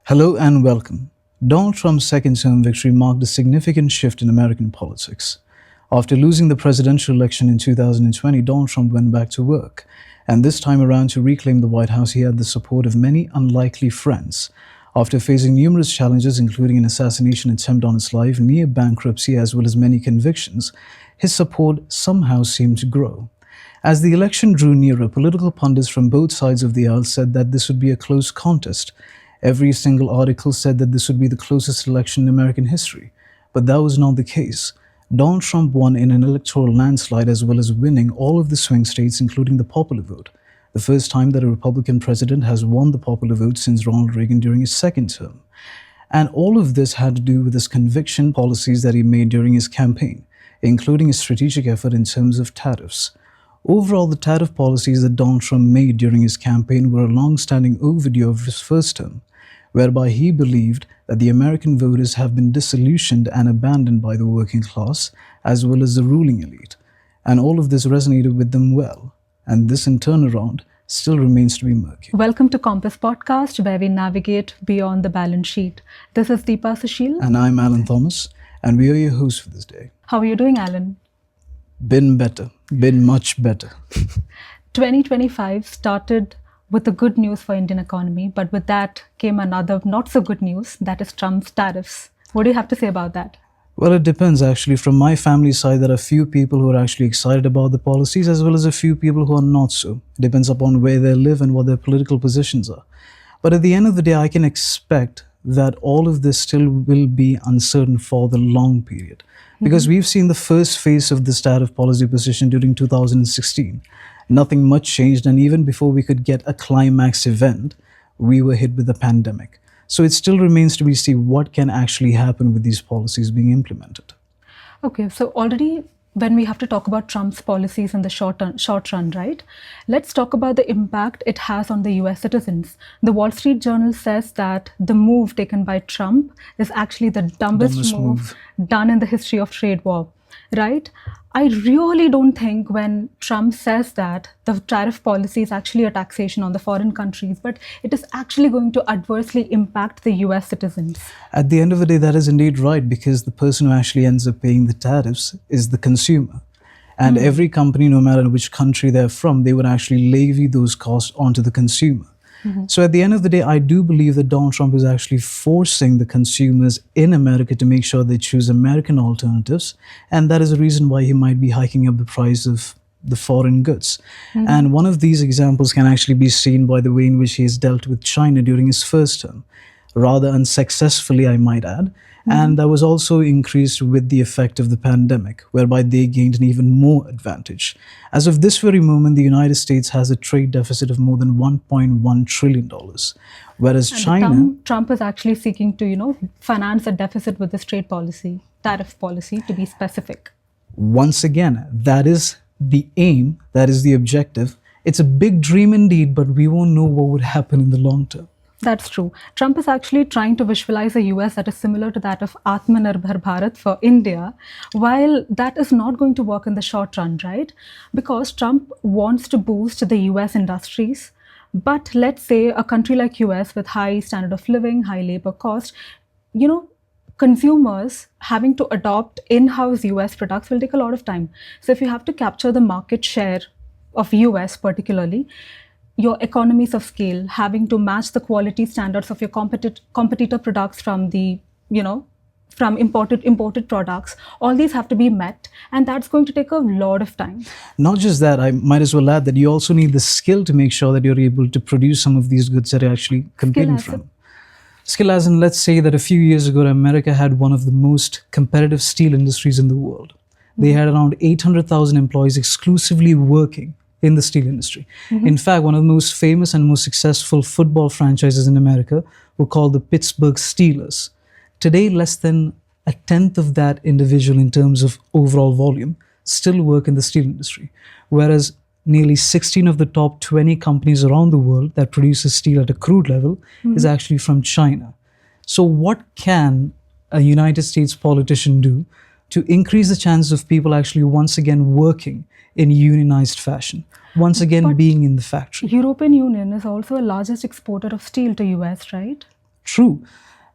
Hello and welcome. Donald Trump's second-term victory marked a significant shift in American politics. After losing the presidential election in 2020, Donald Trump went back to work. And this time around, to reclaim the White House, he had the support of many unlikely friends. After facing numerous challenges, including an assassination attempt on his life, near bankruptcy, as well as many convictions, his support somehow seemed to grow. As the election drew nearer, political pundits from both sides of the aisle said that this would be a close contest. Every single article said that this would be the closest election in American history. But that was not the case. Donald Trump won in an electoral landslide as well as winning all of the swing states, including the popular vote. The first time that a Republican president has won the popular vote since Ronald Reagan during his second term. And all of this had to do with his conviction policies that he made during his campaign, including his strategic effort in terms of tariffs. Overall, the tariff policies that Donald Trump made during his campaign were a long-standing overdue of his first term, whereby he believed that the American voters have been disillusioned and abandoned by the working class, as well as the ruling elite. And all of this resonated with them well. And this in turnaround still remains to be murky. Welcome to Compass Podcast, where we navigate beyond the balance sheet. This is Deepa Sushil. And I'm Alan Thomas, and we are your hosts for this day. How are you doing, Alan? Been better. Been much better. 2025 started with the good news for Indian economy, but with that came another not so good news, that is Trump's tariffs. What do you have to say about that? Well, it depends actually. From my family side, there are a few people who are actually excited about the policies as well as a few people who are not so. It depends upon where they live and what their political positions are. But at the end of the day, I can expect that all of this still will be uncertain for the long period. Because we've seen the first phase of this tariff policy position during 2016. Nothing much changed, and even before we could get a climax event, we were hit with the pandemic. So it still remains to be seen what can actually happen with these policies being implemented. Okay, so already when we have to talk about Trump's policies in the short run, right? Let's talk about the impact it has on the US citizens. The Wall Street Journal says that the move taken by Trump is actually the dumbest move done in the history of trade war, right? I really don't think when Trump says that the tariff policy is actually a taxation on the foreign countries, but it is actually going to adversely impact the US citizens. At the end of the day, that is indeed right, because the person who actually ends up paying the tariffs is the consumer. And every company, no matter which country they're from, they would actually levy those costs onto the consumer. So at the end of the day, I do believe that Donald Trump is actually forcing the consumers in America to make sure they choose American alternatives. And that is the reason why he might be hiking up the price of the foreign goods. And one of these examples can actually be seen by the way in which he has dealt with China during his first term, rather unsuccessfully, I might add. And that was also increased with the effect of the pandemic, whereby they gained an even more advantage. As of this very moment, the United States has a trade deficit of more than $1.1 trillion, whereas China... Trump is actually seeking to, finance a deficit with this trade policy, tariff policy, to be specific. Once again, that is the aim, that is the objective. It's a big dream indeed, but we won't know what would happen in the long term. That's true. Trump is actually trying to visualize a US that is similar to that of Atmanirbhar Bharat for India, while that is not going to work in the short run, right? Because Trump wants to boost the US industries, but let's say a country like US with high standard of living, high labor cost, consumers having to adopt in-house US products will take a lot of time. So if you have to capture the market share of US particularly, your economies of scale, having to match the quality standards of your competitor products from the, from imported products, all these have to be met, and that's going to take a lot of time. Not just that, I might as well add that you also need the skill to make sure that you're able to produce some of these goods that you're actually competing from. Skill as in, let's say that a few years ago, America had one of the most competitive steel industries in the world. They had around 800,000 employees exclusively working in the steel industry. In fact, one of the most famous and most successful football franchises in America were called the Pittsburgh Steelers. Today, less than a tenth of that individual in terms of overall volume still work in the steel industry, whereas nearly 16 of the top 20 companies around the world that produces steel at a crude level is actually from China. So what can a United States politician do to increase the chances of people actually once again working in unionized fashion, once again being in the factory? European Union is also the largest exporter of steel to US, right? true.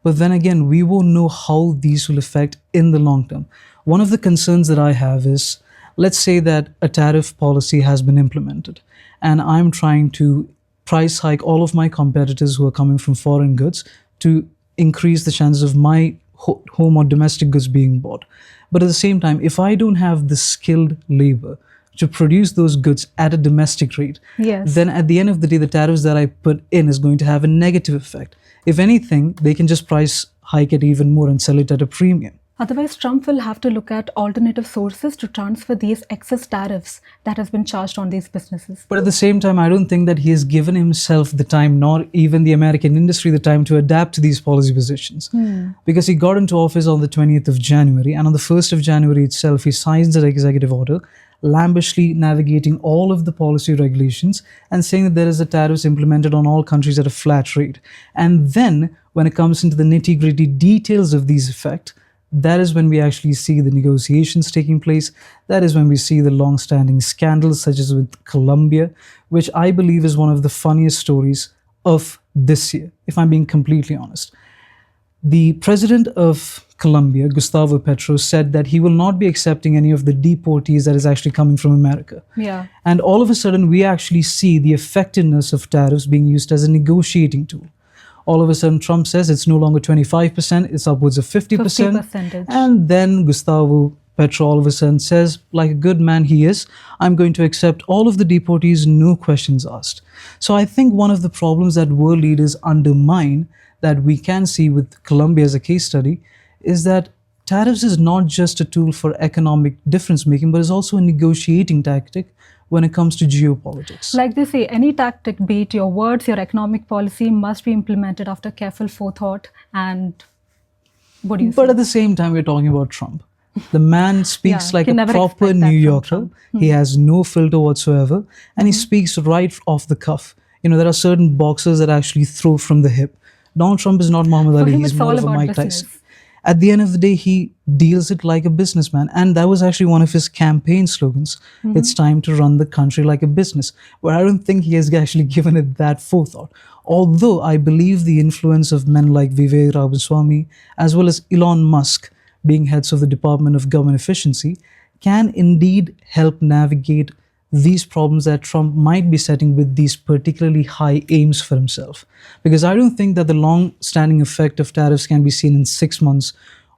But then again, we won't know how these will affect in the long term. One of the concerns that I have is, let's say that a tariff policy has been implemented, and I'm trying to price hike all of my competitors who are coming from foreign goods to increase the chances of my home or domestic goods being bought. But at the same time, if I don't have the skilled labor to produce those goods at a domestic rate, Yes. then at the end of the day, the tariffs that I put in is going to have a negative effect. If anything, they can just price hike it even more and sell it at a premium. Otherwise, Trump will have to look at alternative sources to transfer these excess tariffs that has been charged on these businesses. But at the same time, I don't think that he has given himself the time, nor even the American industry the time to adapt to these policy positions. Because he got into office on the 20th of January, and on the 1st of January itself, he signs an executive order, lambishly navigating all of the policy regulations and saying that there is a tariffs implemented on all countries at a flat rate. And then, when it comes into the nitty-gritty details of these effects, that is when we actually see the negotiations taking place. That is when we see the long-standing scandals, such as with Colombia, which I believe is one of the funniest stories of this year, if I'm being completely honest. The president of Colombia, Gustavo Petro, said that he will not be accepting any of the deportees that is actually coming from America. Yeah. And all of a sudden, we actually see the effectiveness of tariffs being used as a negotiating tool. All of a sudden, Trump says it's no longer 25%, it's upwards of 50%. 50%. And then Gustavo Petro all of a sudden says, like a good man he is, I'm going to accept all of the deportees, no questions asked. So I think one of the problems that world leaders undermine, that we can see with Colombia as a case study, is that tariffs is not just a tool for economic difference making, but is also a negotiating tactic when it comes to geopolitics. Like they say, any tactic, be it your words, your economic policy, must be implemented after careful forethought. And what do you But say? at the same time, we're talking about Trump. The man speaks Yeah, like can a never proper expect that New from Yorker. Trump. He has no filter whatsoever, and he speaks right off the cuff. You know, there are certain boxers that actually throw from the hip. Donald Trump is not Muhammad For Ali, him, he's it's more all of a about Mike business. Tyson. At the end of the day, he deals it like a businessman. And that was actually one of his campaign slogans. It's time to run the country like a business. But I don't think he has actually given it that forethought. Although I believe the influence of men like Vivek Ramaswamy, as well as Elon Musk, being heads of the Department of Government Efficiency, can indeed help navigate these problems that Trump might be setting with these particularly high aims for himself. Because I don't think that the long-standing effect of tariffs can be seen in 6 months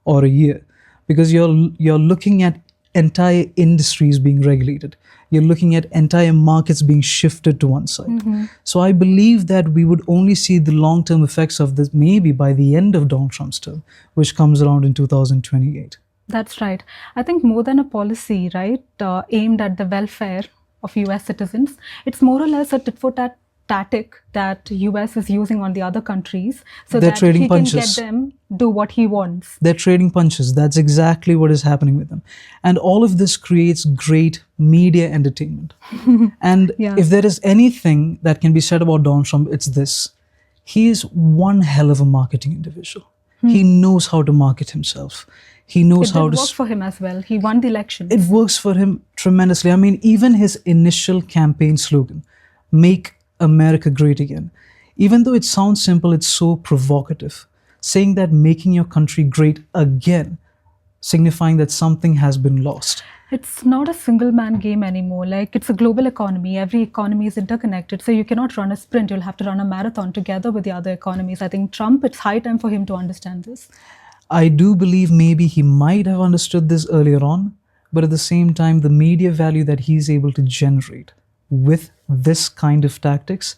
or a year. Because you're looking at entire industries being regulated. You're looking at entire markets being shifted to one side. So I believe that we would only see the long-term effects of this maybe by the end of Donald Trump's term, which comes around in 2028. That's right. I think more than a policy, right, aimed at the welfare of US citizens, it's more or less a tit-for-tat tactic that US is using on the other countries so They're that trading he punches. can get them do what he wants. They're trading punches. That's exactly what is happening with them. And all of this creates great media entertainment. And Yeah. if there is anything that can be said about Donald Trump, it's this. He is one hell of a marketing individual. He knows how to market himself. He knows It how did to... work for him as well. He won the election. It works for him tremendously. I mean, even his initial campaign slogan, "Make America Great Again," even though it sounds simple, it's so provocative. Saying that making your country great again, signifying that something has been lost. It's not a single man game anymore. Like, it's a global economy. Every economy is interconnected. So you cannot run a sprint. You'll have to run a marathon together with the other economies. I think Trump, it's high time for him to understand this. I do believe maybe he might have understood this earlier on, but at the same time, the media value that he's able to generate with this kind of tactics,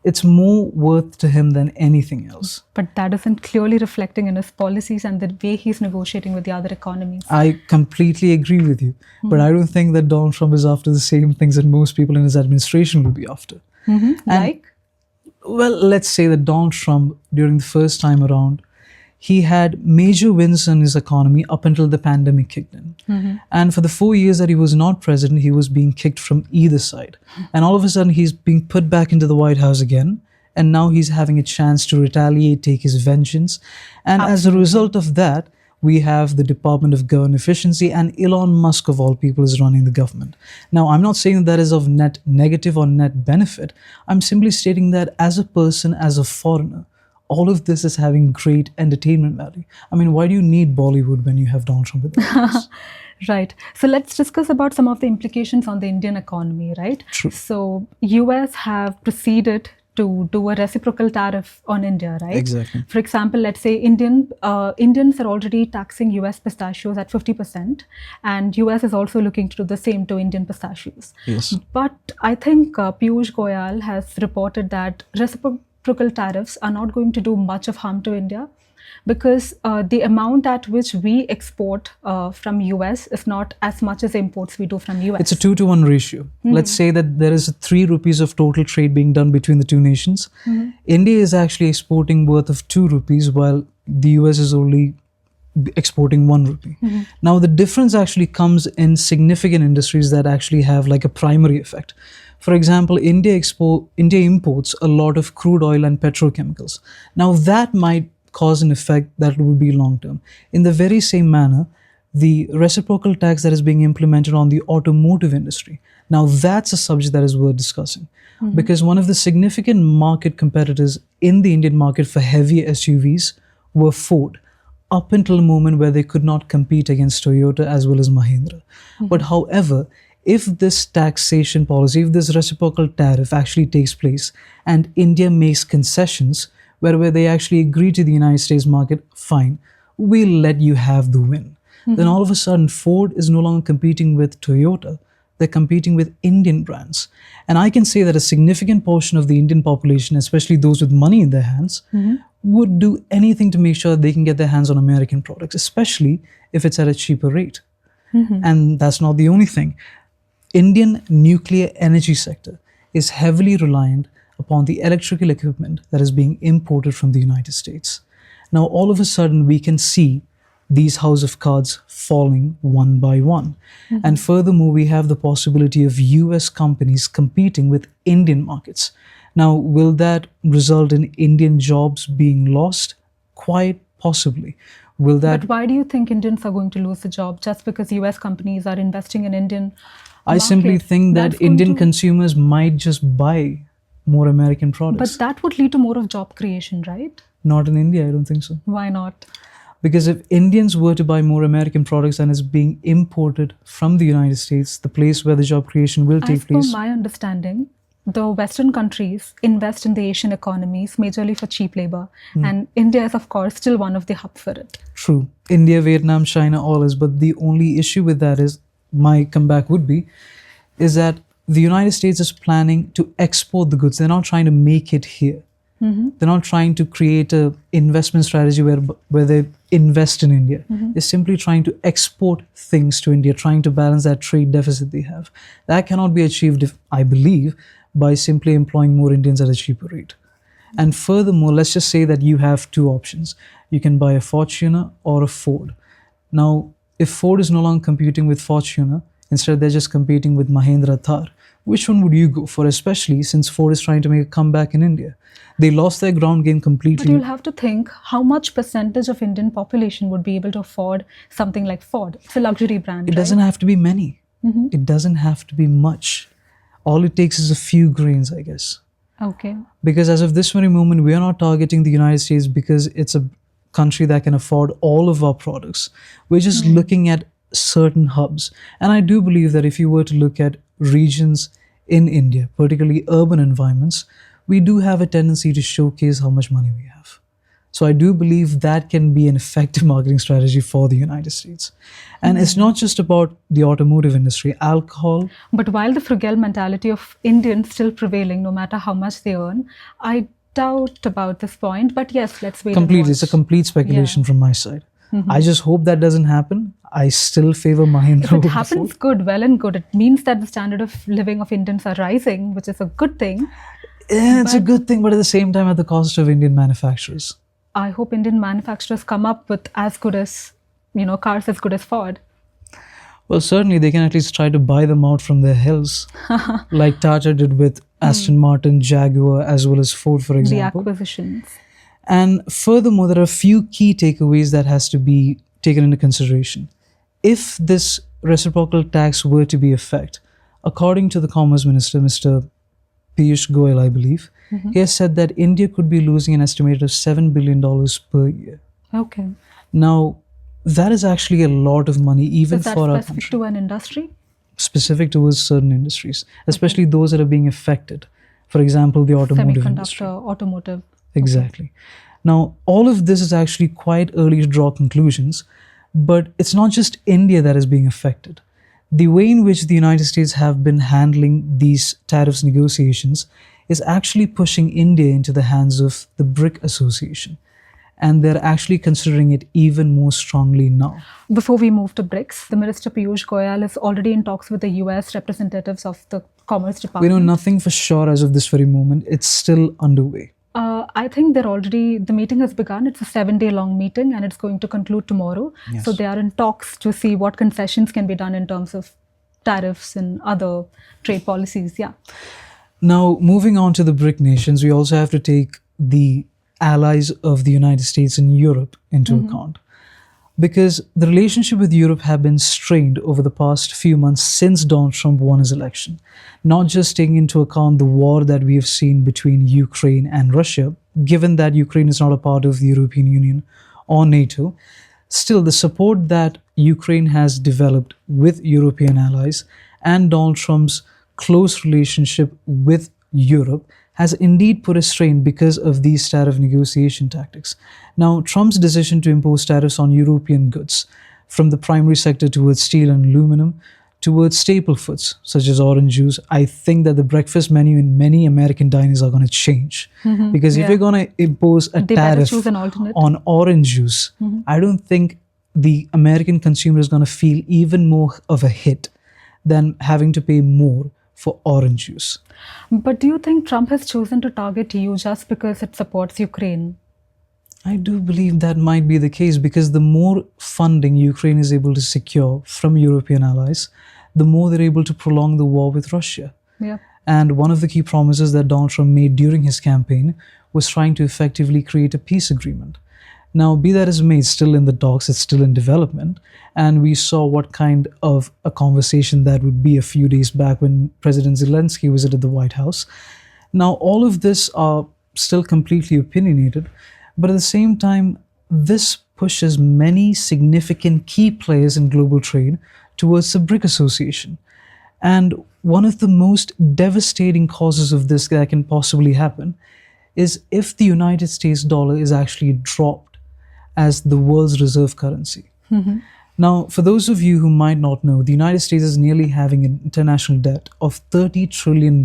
it's more worth to him than anything else. But that isn't clearly reflecting in his policies and the way he's negotiating with the other economies. I completely agree with you, but I don't think that Donald Trump is after the same things that most people in his administration will be after. Like? Well, let's say that Donald Trump, during the first time around, he had major wins in his economy up until the pandemic kicked in. And for the 4 years that he was not president, he was being kicked from either side. And all of a sudden, he's being put back into the White House again. And now he's having a chance to retaliate, take his vengeance. And as a result of that, we have the Department of Government Efficiency, and Elon Musk, of all people, is running the government. Now, I'm not saying that is of net negative or net benefit. I'm simply stating that as a person, as a foreigner, all of this is having great entertainment value. I mean, why do you need Bollywood when you have Donald Trump with the Right. So let's discuss about some of the implications on the Indian economy, right? True. So US have proceeded to do a reciprocal tariff on India, right? Exactly. For example, let's say Indians are already taxing US pistachios at 50%, and US is also looking to do the same to Indian pistachios. Yes. But I think Piyush Goyal has reported that reciprocal tariffs are not going to do much of harm to India, because the amount at which we export from US is not as much as imports we do from US. It's a 2-to-1 ratio. Let's say that there is 3 rupees of total trade being done between the two nations. India is actually exporting worth of 2 rupees, while the US is only exporting 1 rupee. Now, the difference actually comes in significant industries that actually have like a primary effect. For example, India imports a lot of crude oil and petrochemicals. Now, that might cause an effect that will be long term. In the very same manner, the reciprocal tax that is being implemented on the automotive industry. Now, that's a subject that is worth discussing, because one of the significant market competitors in the Indian market for heavy SUVs were Ford, up until a moment where they could not compete against Toyota as well as Mahindra. But however, if this taxation policy, if this reciprocal tariff actually takes place and India makes concessions where they actually agree to the United States market, fine, we'll let you have the win. Then all of a sudden, Ford is no longer competing with Toyota. They're competing with Indian brands. And I can say that a significant portion of the Indian population, especially those with money in their hands, would do anything to make sure they can get their hands on American products, especially if it's at a cheaper rate. And that's not the only thing. Indian nuclear energy sector is heavily reliant upon the electrical equipment that is being imported from the United States. Now, all of a sudden, we can see these house of cards falling one by one. And furthermore, we have the possibility of US companies competing with Indian markets. Now, will that result in Indian jobs being lost? Quite possibly. Will that... But why do you think Indians are going to lose the job just because US companies are investing in Indian I simply think that Indian consumers might just buy more American products. But that would lead to more of job creation, right? Not in India, I don't think so. Why not? Because if Indians were to buy more American products and it's being imported from the United States, the place where the job creation will take place. As per my understanding, the Western countries invest in the Asian economies majorly for cheap labor. And India is, of course, still one of the hub for it. True. India, Vietnam, China, all is. But the only issue with that is, my comeback would be, is that the United States is planning to export the goods. They're not trying to make it here. They're not trying to create a investment strategy where they invest in India. They're simply trying to export things to India, trying to balance that trade deficit they have. That cannot be achieved, I believe, by simply employing more Indians at a cheaper rate. And furthermore, let's just say that you have 2 options. You can buy a Fortuner or a Ford. Now, if Ford is no longer competing with Fortuner, instead they're just competing with Mahindra Thar, which one would you go for, especially since Ford is trying to make a comeback in India? They lost their ground game completely. But you'll have to think how much percentage of Indian population would be able to afford something like Ford. It's a luxury brand, It doesn't have to be many. It doesn't have to be much. All it takes is a few grains, I guess. Okay. Because as of this very moment, we are not targeting the United States because it's a country that can afford all of our products. We're just looking at certain hubs. And I do believe that if you were to look at regions in India, particularly urban environments, we do have a tendency to showcase how much money we have. So I do believe that can be an effective marketing strategy for the United States. And it's not just about the automotive industry, alcohol. But while the frugal mentality of Indians still prevailing, no matter how much they earn, I doubt about this point. But yes, let's wait. Completely, it's a complete speculation from my side. I just hope that doesn't happen. I still favor Mahindra. If it happens, good, well and good. It means that the standard of living of Indians are rising, which is a good thing. Yeah, it's a good thing, but at the same time, at the cost of Indian manufacturers. I hope Indian manufacturers come up with as good as, cars as good as Ford. Well, certainly they can at least try to buy them out from their hills, like Tata did with Aston Martin, Jaguar, as well as Ford, for example. The acquisitions. And furthermore, there are a few key takeaways that has to be taken into consideration. If this reciprocal tax were to be effect, according to the Commerce Minister, Mr. Piyush Goyal, I believe, he has said that India could be losing an estimated of $7 billion per year. Okay. Now, that is actually a lot of money, even Is that for our specific country, to an industry? specific towards certain industries, especially those that are being affected. For example, the automotive industry. Semiconductor, automotive. Exactly. Now, all of this is actually quite early to draw conclusions, but it's not just India that is being affected. The way in which the United States have been handling these tariffs negotiations is actually pushing India into the hands of the BRIC Association. And they're actually considering it even more strongly now. Before we move to BRICS, the Minister Piyush Goyal is already in talks with the US representatives of the Commerce We Department. know nothing for sure as of this very moment. It's still underway. I think the meeting has begun. It's a 7-day long meeting and it's going to conclude tomorrow. Yes. So they are in talks to see what concessions can be done in terms of tariffs and other trade policies. Yeah. Now, moving on to the BRIC nations, we also have to take the allies of the United States and Europe into account. Because the relationship with Europe have been strained over the past few months since Donald Trump won his election. Not just taking into account the war that we have seen between Ukraine and Russia, given that Ukraine is not a part of the European Union or NATO, still the support that Ukraine has developed with European allies and Donald Trump's close relationship with Europe has indeed put a strain because of these tariff negotiation tactics. Now, Trump's decision to impose tariffs on European goods, from the primary sector towards steel and aluminum, towards staple foods such as orange juice, I think that the breakfast menu in many American diners are going to change. Because if you're going to impose a They better tariff choose an alternate. on orange juice, I don't think the American consumer is going to feel even more of a hit than having to pay more for orange juice. But do you think Trump has chosen to target EU just because it supports Ukraine? I do believe that might be the case because the more funding Ukraine is able to secure from European allies, the more they're able to prolong the war with Russia. Yeah. And one of the key promises that Donald Trump made during his campaign was trying to effectively create a peace agreement. Now, be that as may, it's still in the talks, it's still in development. And we saw what kind of a conversation that would be a few days back when President Zelenskyy visited the White House. Now, all of this are still completely opinionated, but at the same time, this pushes many significant key players in global trade towards the BRIC Association. And one of the most devastating causes of this that can possibly happen is if the United States dollar is actually dropped as the world's reserve currency. Now, for those of you who might not know, the United States is nearly having an international debt of $30 trillion.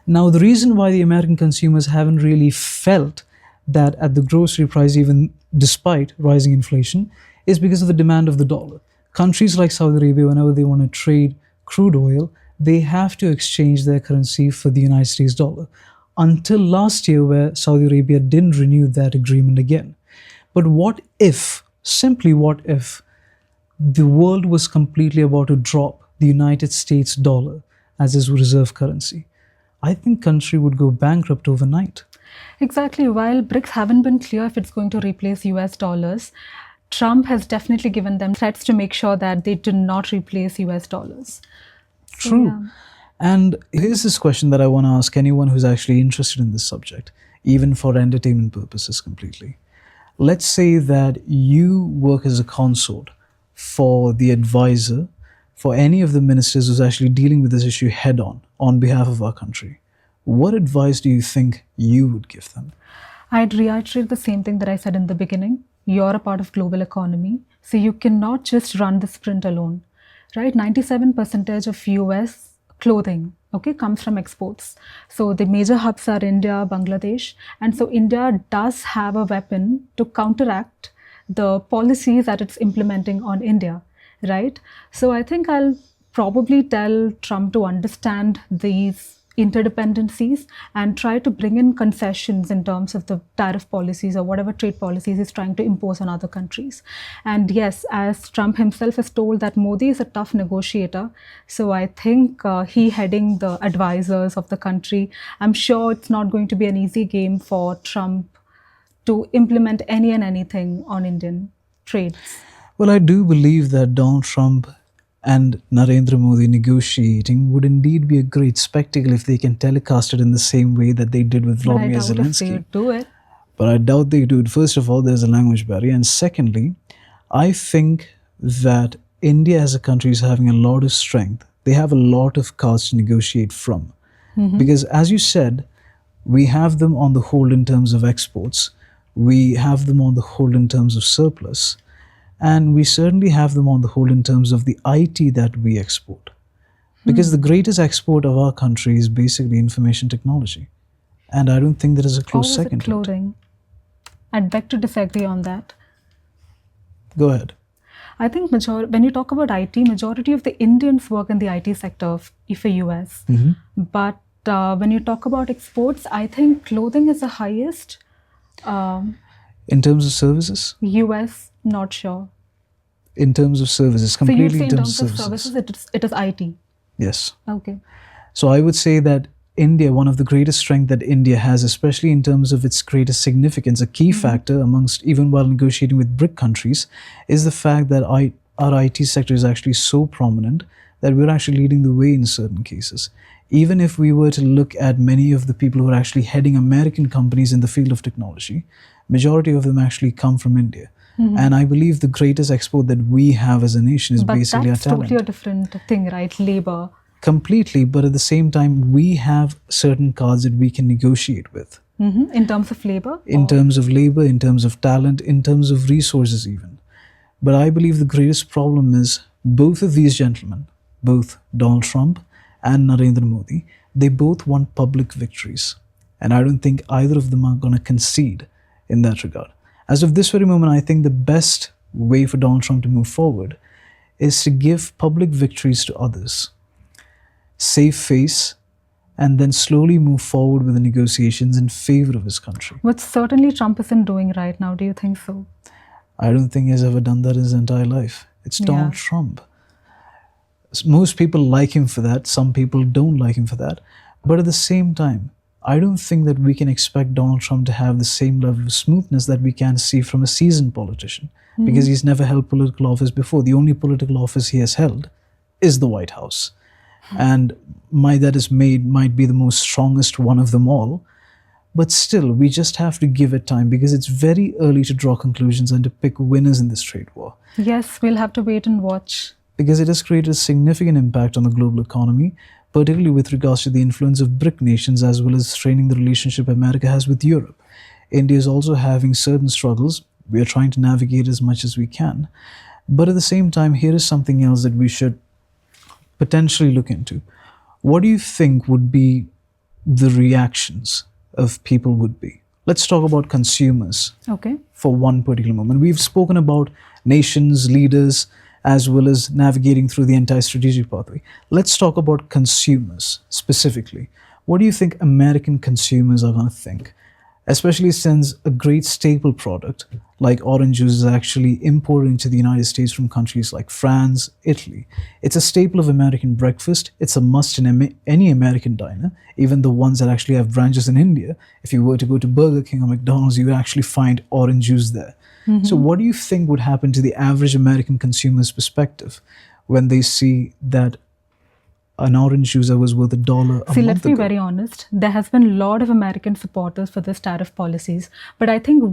Now, the reason why the American consumers haven't really felt that at the grocery price, even despite rising inflation, is because of the demand of the dollar. Countries like Saudi Arabia, whenever they want to trade crude oil, they have to exchange their currency for the United States dollar. Until last year, where Saudi Arabia didn't renew that agreement again. But what if, simply what if, the world was completely about to drop the United States dollar as its reserve currency? I think country would go bankrupt overnight. Exactly. While BRICS haven't been clear if it's going to replace US dollars, Trump has definitely given them threats to make sure that they do not replace US dollars. So, True. yeah. And here's this question that I want to ask anyone who's actually interested in this subject, even for entertainment purposes completely. Let's say that you work as a consort for the advisor for any of the ministers who's actually dealing with this issue head on behalf of our country. What advice do you think you would give them? I'd reiterate the same thing that I said in the beginning. You're a part of global economy, so you cannot just run the sprint alone, right? 97% of US clothing, okay, comes from exports. So the major hubs are India, Bangladesh, and so India does have a weapon to counteract the policies that it's implementing on India, right? So I think I'll probably tell Trump to understand these interdependencies and try to bring in concessions in terms of the tariff policies or whatever trade policies he's trying to impose on other countries. And yes, as Trump himself has told that Modi is a tough negotiator. So I think he heading the advisors of the country, I'm sure it's not going to be an easy game for Trump to implement any and anything on Indian trades. Well, I do believe that Donald Trump and Narendra Modi negotiating would indeed be a great spectacle if they can telecast it in the same way that they did with But I Vladimir doubt if they Zelensky. would do it. But I doubt they do it. First of all, there's a language barrier. And secondly, I think that India as a country is having a lot of strength. They have a lot of cards to negotiate from. Because as you said, we have them on the whole in terms of exports. We have them on the whole in terms of surplus. And we certainly have them on the whole in terms of the IT that we export. Because the greatest export of our country is basically information technology. And I don't think there is a Or close was it second to it. clothing? I'd beg to disagree on that. Go ahead. I think when you talk about IT, majority of the Indians work in the IT sector of US. But when you talk about exports, I think clothing is the highest. In terms of services? US, not sure. In terms of services, So you completely say in in terms terms of of services. services, it is IT. Yes. Okay. So I would say that India, one of the greatest strength that India has, especially in terms of its greatest significance, a key factor amongst, even while negotiating with BRIC countries, is the fact that our IT sector is actually so prominent that we're actually leading the way in certain cases. Even if we were to look at many of the people who are actually heading American companies in the field of technology, majority of them actually come from India. And I believe the greatest export that we have as a nation is But basically our that's totally talent. a different thing, right? Labor. Completely, but at the same time, we have certain cards that we can negotiate with. In terms of labor? In terms of labor, in terms of talent, in terms of resources even. But I believe the greatest problem is both of these gentlemen, both Donald Trump and Narendra Modi, they both want public victories. And I don't think either of them are going to concede in that regard. As of this very moment, I think the best way for Donald Trump to move forward is to give public victories to others, save face, and then slowly move forward with the negotiations in favor of his country. Which certainly Trump isn't doing right now. Do you think so? I don't think he's ever done that in his entire life. It's Donald Yeah. Trump. Most people like him for that. Some people don't like him for that. But at the same time, I don't think that we can expect Donald Trump to have the same level of smoothness that we can see from a seasoned politician, because he's never held political office before. The only political office he has held is the White House. And might be the most strongest one of them all. But still, we just have to give it time, because it's very early to draw conclusions and to pick winners in this trade war. Yes, we'll have to wait and watch. Because it has created a significant impact on the global economy, particularly with regards to the influence of BRIC nations, as well as straining the relationship America has with Europe. India is also having certain struggles. We are trying to navigate as much as we can. But at the same time, here is something else that we should potentially look into. What do you think would be the reactions of people would be? Let's talk about consumers Okay. for one particular moment. We've spoken about nations, leaders, as well as navigating through the entire strategic pathway. Let's talk about consumers specifically. What do you think American consumers are going to think? Especially since a great staple product like orange juice is actually imported into the United States from countries like France, Italy. It's a staple of American breakfast. It's a must in any American diner, even the ones that actually have branches in India. If you were to go to Burger King or McDonald's, you would actually find orange juice there. So what do you think would happen to the average American consumer's perspective when they see that an orange juice that was worth $1 a See, month let's be ago? very honest. There has been a lot of American supporters for this tariff policies. But I think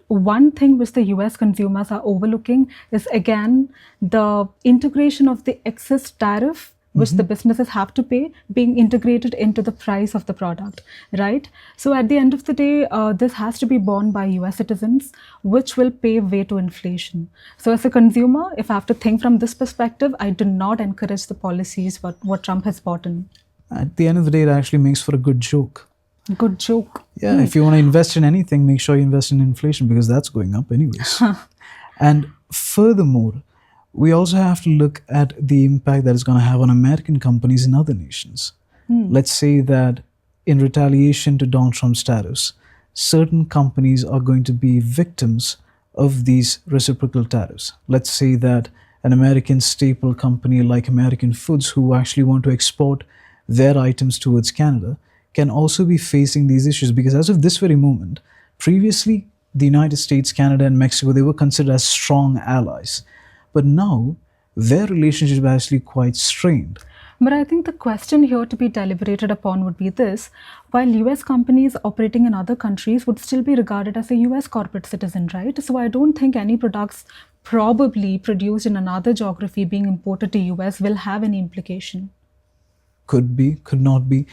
one thing which the US consumers are overlooking is, again, the integration of the excess tariff which the businesses have to pay being integrated into the price of the product, right? So at the end of the day, this has to be borne by US citizens, which will pave way to inflation. So as a consumer, if I have to think from this perspective, I do not encourage the policies what Trump has bought in. At the end of the day, it actually makes for a good joke. Good joke. Yeah, if you want to invest in anything, make sure you invest in inflation, because that's going up anyways. And furthermore, we also have to look at the impact that it's going to have on American companies in other nations. Let's say that in retaliation to Donald Trump's tariffs, certain companies are going to be victims of these reciprocal tariffs. Let's say that an American staple company like American Foods, who actually want to export their items towards Canada, can also be facing these issues, because as of this very moment, previously the United States, Canada, and Mexico, they were considered as strong allies. But now their relationship is actually quite strained. But I think the question here to be deliberated upon would be this: while US companies operating in other countries would still be regarded as a US corporate citizen, right? So I don't think any products probably produced in another geography being imported to US will have any implication. Could be, could not be.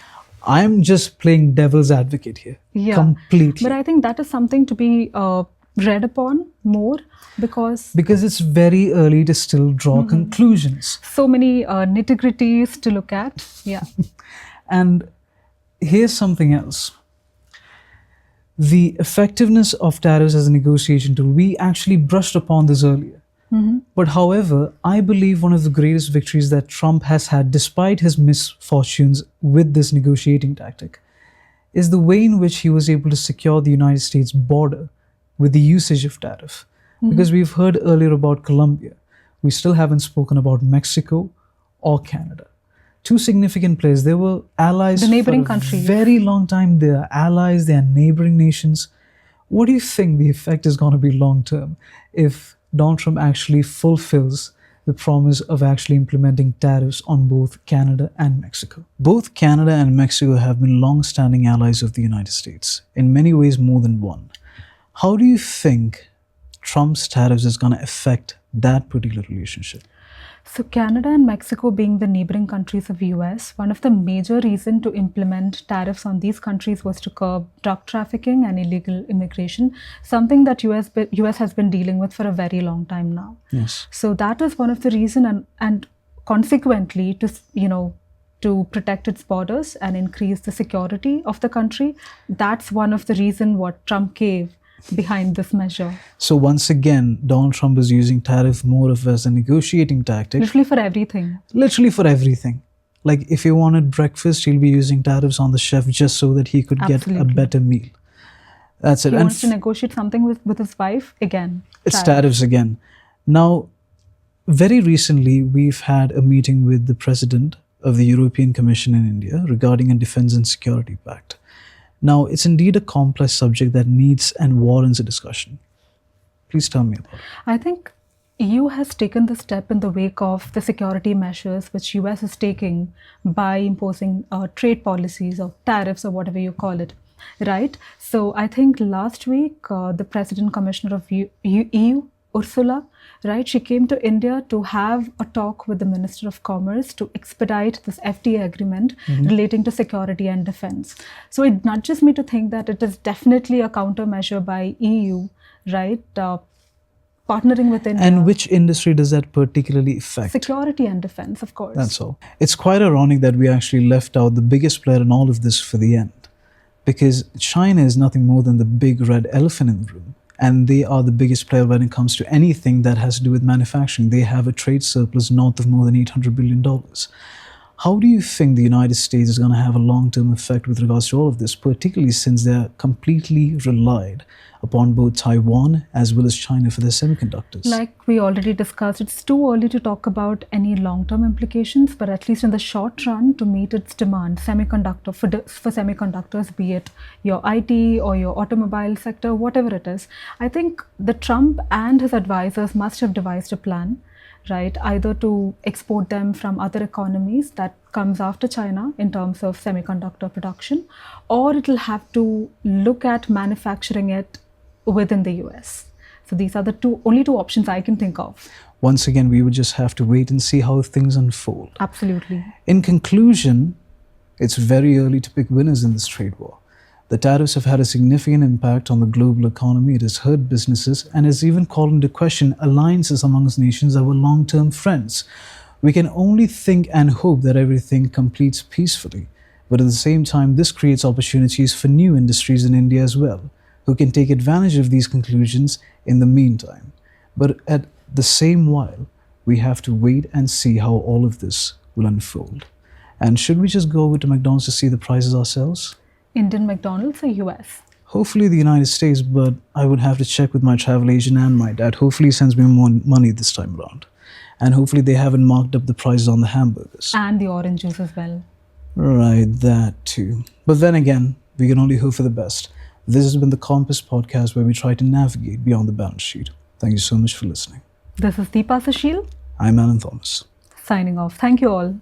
I'm just playing devil's advocate here. Yeah. Completely. But I think that is something to be read upon more because it's very early to still draw conclusions. so many nitty-gritties to look at. Yeah. And here's something else. The effectiveness of tariffs as a negotiation tool, we actually brushed upon this earlier. But however, I believe one of the greatest victories that Trump has had, despite his misfortunes with this negotiating tactic, is the way in which he was able to secure the United States border with the usage of tariff. Because we've heard earlier about Colombia. We still haven't spoken about Mexico or Canada. Two significant players. They were allies The neighboring for a countries. very long time. They are allies, they are neighboring nations. What do you think the effect is going to be long term if Donald Trump actually fulfills the promise of actually implementing tariffs on both Canada and Mexico? Both Canada and Mexico have been long-standing allies of the United States, in many ways more than one. How do you think Trump's tariffs is going to affect that particular relationship? So Canada and Mexico being the neighboring countries of US, one of the major reasons to implement tariffs on these countries was to curb drug trafficking and illegal immigration, something that US has been dealing with for a very long time now. Yes. So that is one of the reasons, and consequently to protect its borders and increase the security of the country. That's one of the reasons what Trump gave behind this measure. So once again, Donald Trump is using tariff more of as a negotiating tactic. Literally for everything. Literally for everything. Like if he wanted breakfast, he'll be using tariffs on the chef just so that he could get a Absolutely. better meal. That's it. He wants to negotiate something with his wife, again. It's tariffs again. Now, very recently, we've had a meeting with the president of the European Commission in India regarding a defense and security pact. Now, it's indeed a complex subject that needs and warrants a discussion. Please tell me about it. I think EU has taken the step in the wake of the security measures which US is taking by imposing trade policies or tariffs or whatever you call it, right? So I think last week, the President Commissioner of EU, Ursula, right, she came to India to have a talk with the Minister of Commerce to expedite this FTA agreement relating to security and defense. So it nudges me to think that it is definitely a countermeasure by EU, right, partnering with India. And which industry does that particularly affect? Security and defense, of course. That's all. It's quite ironic that we actually left out the biggest player in all of this for the end, because China is nothing more than the big red elephant in the room. And they are the biggest player when it comes to anything that has to do with manufacturing. They have a trade surplus north of more than $800 billion. How do you think the United States is going to have a long-term effect with regards to all of this, particularly since they're completely relied upon both Taiwan as well as China for their semiconductors? Like we already discussed, it's too early to talk about any long-term implications, but at least in the short run, to meet its demand, for semiconductors, be it your IT or your automobile sector, whatever it is, I think the Trump and his advisors must have devised a plan, right, either to export them from other economies that comes after China in terms of semiconductor production, or it'll have to look at manufacturing it within the US. So these are the only two options I can think of. Once again, we would just have to wait and see how things unfold. Absolutely. In conclusion, it's very early to pick winners in this trade war. The tariffs have had a significant impact on the global economy. It has hurt businesses and has even called into question alliances amongst nations that were long-term friends. We can only think and hope that everything completes peacefully. But at the same time, this creates opportunities for new industries in India as well, who can take advantage of these conclusions in the meantime. But at the same while, we have to wait and see how all of this will unfold. And should we just go over to McDonald's to see the prices ourselves? Indian McDonald's or US? Hopefully the United States, but I would have to check with my travel agent and my dad. Hopefully he sends me more money this time around. And hopefully they haven't marked up the prices on the hamburgers. And the orange juice as well. Right, that too. But then again, we can only hope for the best. This has been the Compass Podcast, where we try to navigate beyond the balance sheet. Thank you so much for listening. This is Deepa Sushil. I'm Alan Thomas. Signing off. Thank you all.